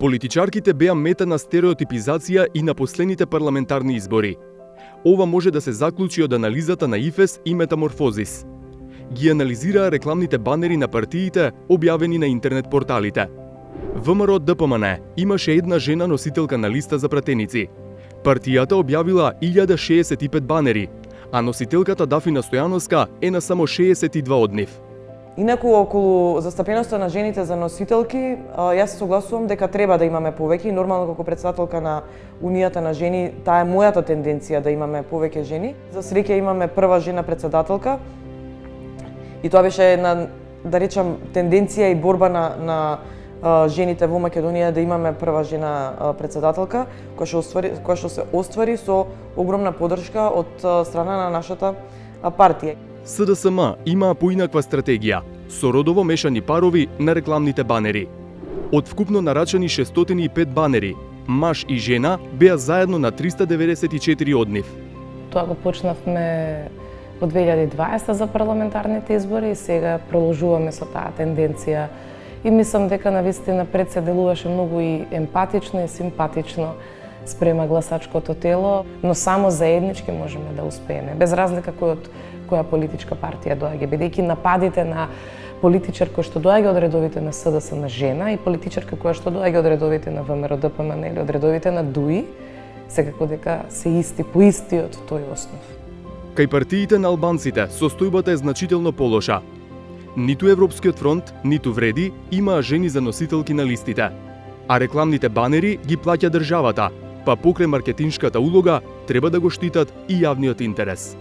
Политичарките беа мета на стереотипизација и на последните парламентарни избори. Ова може да се заклучи од анализата на ИФЕС и Метаморфозис. Ги анализираа рекламните банери на партиите, објавени на интернет порталите. ВМРО ДПМН имаше една жена носителка на листа за пратеници. Партијата објавила 1065 банери, а носителката Дафина Стојановска е на само 62 од нив. Инаку, околу застапеноста на жените за носителки, јас се согласувам дека треба да имаме повеќе и нормално како председателка на Унијата на жени, таа е мојата тенденција да имаме повеќе жени. За среќа имаме прва жена председателка и тоа беше една, да речам, тенденција и борба на жените во Македонија да имаме прва жена председателка, која што се оствари со огромна поддршка од страна на нашата партија. СДСМ имаа поинаква стратегија, со родово мешани парови на рекламните банери. Од вкупно нарачани 605 банери, маж и жена беа заедно на 394 од нив. Тоа го почнавме во 2020 за парламентарните избори и сега продолжуваме со таа тенденција. И мислам дека навистина пред се делуваше многу и емпатично и симпатично спрема гласачкото тело, но само заеднички можеме да успееме, без разлика од која политичка партија доаѓа, бидејќи нападите на политичар кој што доаѓа од редовите на СДСМ жена и политичарка која што доаѓа од редовите на ВМРО ДПМН или од редовите на ДУИ, секако дека се исти по истиот тој основ. Кај партиите на албанците состојбата е значително полоша. Ниту Европскиот фронт, ниту Вреди имаа жени за носителки на листите, а рекламните банери ги плаќа државата, па покрај маркетиншката улога треба да го штитат и јавниот интерес.